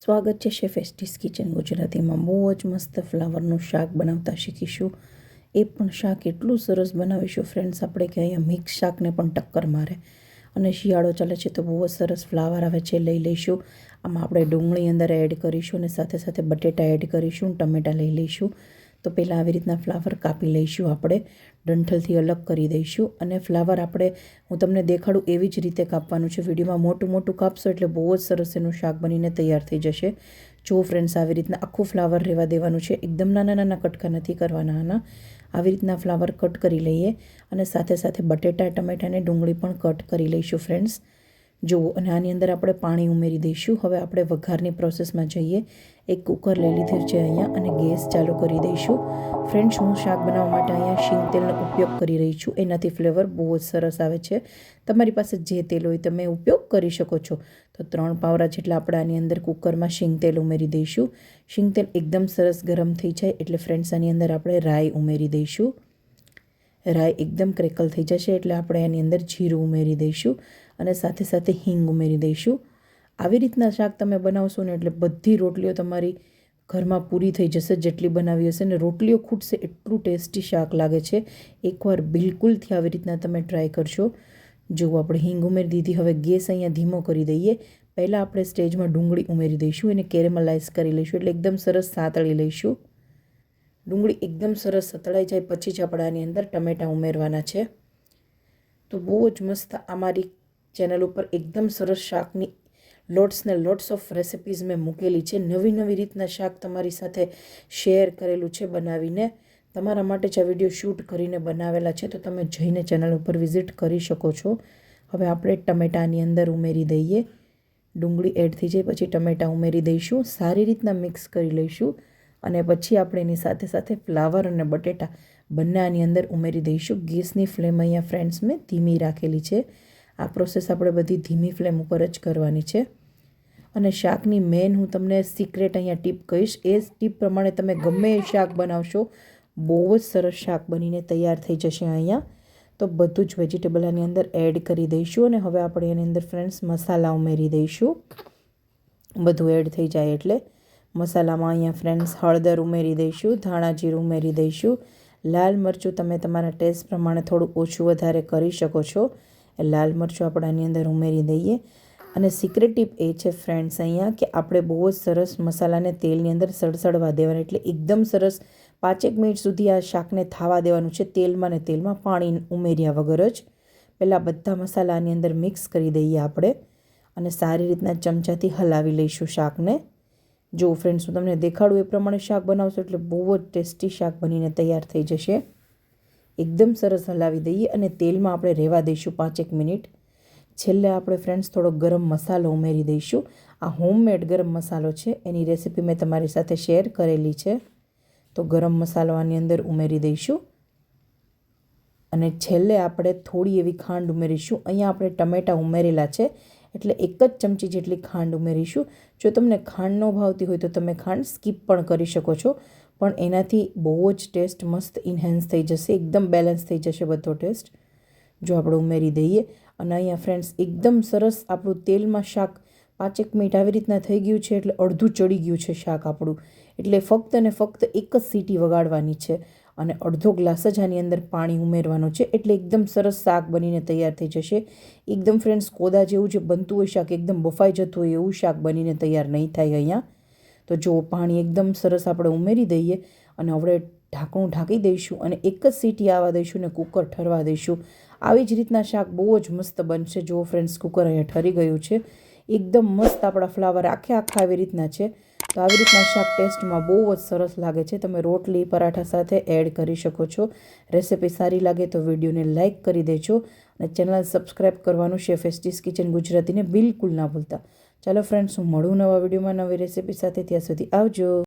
સ્વાગત છે chef એસ્ટીસ kitchen ગુજરાતીમાં. બહુ જ મસ્ત ફ્લાવરનું શાક બનાવતા શીખીશું. એ પણ શાક એટલું સરસ બનાવીશું ફ્રેન્ડ્સ આપણે કે અહીંયા મિક્સ શાકને પણ ટક્કર મારે. અને શિયાળો ચાલે છે તો બહુ જ સરસ ફ્લાવર આવે છે, લઈ લઈશું. આમાં આપણે ડુંગળી અંદર એડ કરીશું અને સાથે સાથે બટેટા એડ કરીશું, ટમેટાં લઈ લઈશું. તો પહેલાં આવી રીતના ફ્લાવર કાપી લઈશું, આપણે ડંઠલથી અલગ કરી દઈશું. અને ફ્લાવર હું તમને દેખાડું એવી જ રીતે કાપવાનું છે. વિડીયોમાં મોટું મોટું કાપશો એટલે બહુ જ સરસ એનું શાક બનીને તૈયાર થઈ જશે. જો ફ્રેન્ડ્સ, આવી રીતના આખું ફ્લાવર રહેવા દેવાનું છે, એકદમ નાના નાના કટકા નથી કરવાના. આવી રીતના ફ્લાવર કટ કરી લઈએ અને સાથે સાથે બટેટા, ટમેટાં અને ડુંગળી પણ કટ કરી લઈશું ફ્રેન્ડ્સ. જુઓ, અને આની અંદર આપણે પાણી ઉમેરી દઈશું. હવે આપણે વઘારની પ્રોસેસમાં જઈએ. એક કુકર લઈ લીધું છે અહીંયા અને ગેસ ચાલુ કરી દઈશું. ફ્રેન્ડ્સ, હું શાક બનાવવા માટે અહીંયા શીંગ તેલનો ઉપયોગ કરી રહી છું. એનાથી ફ્લેવર બહુ જ સરસ આવે છે. તમારી પાસે જે તેલ હોય તમે ઉપયોગ કરી શકો છો. તો 3 પાવરા જેટલા આપણે આની અંદર કુકરમાં શીંગ તેલ ઉમેરી દઈશું. શીંગ તેલ એકદમ સરસ ગરમ થઈ જાય એટલે ફ્રેન્ડ્સ આની અંદર આપણે રાઈ ઉમેરી દઈશું. રાઈ એકદમ ક્રેકલ થઈ જશે એટલે આપણે આની અંદર જીરું ઉમેરી દઈશું અને સાથે સાથે હિંગ ઉમેરી દઈશું. આવી રીતના શાક તમે બનાવશો ને એટલે બધી રોટલીઓ તમારી ઘરમાં પૂરી થઈ જશે જેટલી બનાવી હશે, ને રોટલીઓ ખૂટશે એટલું ટેસ્ટી શાક લાગે છે. એકવાર બિલકુલથી આવી રીતના તમે ટ્રાય કરશો. જો આપણે હિંગ ઉમેરી દીધી. હવે ગેસ અહીંયા ધીમો કરી દઈએ. પહેલાં આપણે સ્ટેજમાં ડુંગળી ઉમેરી દઈશું, એને કેરેમલાઇઝ કરી લઈશું એટલે એકદમ સરસ સાતળી લઈશું. ડુંગળી એકદમ સરસ સતળાઈ જાય પછી જ આપણે આની અંદર ટમેટાં ઉમેરવાના છે. તો બહુ જ મસ્ત અમારી ચેનલ ઉપર એકદમ સરસ શાકની લોટ્સ ઓફ રેસિપીઝ મેં મૂકેલી છે. નવી નવી રીતના શાક તમારી સાથે શેર કરેલું છે બનાવીને. તમારા માટે જ આ વિડીયો શૂટ કરીને બનાવેલા છે, તો તમે જઈને ચેનલ ઉપર વિઝિટ કરી શકો છો. હવે આપણે ટમેટાની અંદર ઉમેરી દઈએ. ડુંગળી એડ થઈ જાય પછી ટમેટાં ઉમેરી દઈશું. સારી રીતના મિક્સ કરી લઈશું અને પછી આપણે એની સાથે સાથે ફ્લાવર અને બટેટા બંને આની અંદર ઉમેરી દઈશું. ગેસની ફ્લેમ અહીંયા ફ્રેન્ડ્સ મેં ધીમી રાખેલી છે. આ પ્રોસેસ આપણે બધી ધીમી ફ્લેમ ઉપર જ કરવાની છે. અને શાકની મેઇન હું તમને સિક્રેટ અહીંયા ટીપ કહીશ. એ ટીપ પ્રમાણે તમે ગમે એ શાક બનાવશો, બહુ જ સરસ શાક બનીને તૈયાર થઈ જશે. અહીંયા તો બધું જ વેજીટેબલ આની અંદર એડ કરી દઈશું અને હવે આપણે એની અંદર ફ્રેન્ડ્સ મસાલા ઉમેરી દઈશું. બધું એડ થઈ જાય એટલે મસાલામાં અહીંયા ફ્રેન્ડ્સ હળદર ઉમેરી દઈશું, ધાણા જીરું ઉમેરી દઈશું. લાલ મરચું તમે તમારા ટેસ્ટ પ્રમાણે થોડું ઓછું વધારે કરી શકો છો. લાલ મરચું આપણે આની અંદર ઉમેરી દઈએ. અને સિક્રેટ ટીપ એ છે ફ્રેન્ડ્સ અહીંયા કે આપણે બહુ જ સરસ મસાલાને તેલની અંદર સળસળવા દેવાના, એટલે એકદમ સરસ 5 મિનિટ સુધી આ શાકને થાવા દેવાનું છે તેલમાં ને તેલમાં, પાણી ઉમેર્યા વગર જ. પહેલાં બધા મસાલાની અંદર મિક્સ કરી દઈએ આપણે અને સારી રીતના ચમચાથી હલાવી લઈશું શાકને. જો ફ્રેન્ડ્સ, હું તમને દેખાડું એ પ્રમાણે શાક બનાવશો એટલે બહુ જ ટેસ્ટી શાક બનીને તૈયાર થઈ જશે. એકદમ સરસ હલાવી દઈએ અને તેલમાં આપણે રહેવા દઈશું 5 મિનિટ. છેલ્લે આપણે ફ્રેન્ડ્સ થોડો ગરમ મસાલો ઉમેરી દઈશું. આ હોમમેડ ગરમ મસાલો છે, એની રેસીપી મેં તમારી સાથે શેર કરેલી છે. તો ગરમ મસાલો આની અંદર ઉમેરી દઈશું અને છેલ્લે આપણે થોડી એવી ખાંડ ઉમેરીશું. અહીંયા આપણે ટમેટાં ઉમેરેલા છે એટલે 1 જ ચમચી જેટલી ખાંડ ઉમેરીશું. જો તમને ખાંડ ન ભાવતી હોય તો તમે ખાંડ સ્કીપ પણ કરી શકો છો, પણ એનાથી બહુ જ ટેસ્ટ મસ્ત ઇન્હેન્સ થઈ જશે, એકદમ બેલેન્સ થઈ જશે બધો ટેસ્ટ. જો આપણે ઉમેરી દઈએ અને અહીંયા ફ્રેન્ડ્સ એકદમ સરસ આપણું તેલમાં શાક 5 મિનિટ આવી રીતના થઈ ગયું છે એટલે અડધું ચડી ગયું છે શાક આપણું. એટલે ફક્ત ને ફક્ત 1 જ સીટી વગાડવાની છે અને અડધો ગ્લાસ જ આની અંદર પાણી ઉમેરવાનું છે એટલે એકદમ સરસ શાક બનીને તૈયાર થઈ જશે. એકદમ ફ્રેન્ડ્સ કોદા જેવું જે બનતું હોય શાક, એકદમ બફાઈ જતું હોય એવું શાક બનીને તૈયાર નહીં થાય અહીંયા. તો જો પાણી એકદમ સરસ આપણે ઉમેરી દઈએ અને હવે ઢાંકણું ઢાંકી દઈશું અને 1 જ સીટી આવવા દઈશું ને કુકર ઠરવા દઈશું. આવી જ રીતના શાક બહુ જ મસ્ત બનશે. જો ફ્રેન્ડ્સ, કુકર અહીંયા ઠરી ગયું છે. એકદમ મસ્ત આપણા ફ્લાવર આખા આવી રીતના છે. તો આવી રીતના શાક ટેસ્ટમાં બહુ જ સરસ લાગે છે. તમે રોટલી પરાઠા સાથે એડ કરી શકો છો. રેસિપી સારી લાગે તો વિડીયોને લાઇક કરી દેજો અને ચેનલ સબસ્ક્રાઈબ કરવાનું શેફ એસ્ટીસ કિચન ગુજરાતીને બિલકુલ ના ભૂલતા. ચાલો ફ્રેન્ડ્સ, હું મળું નવા વિડીયોમાં નવી રેસિપી સાથે. ત્યાં સુધી આવજો.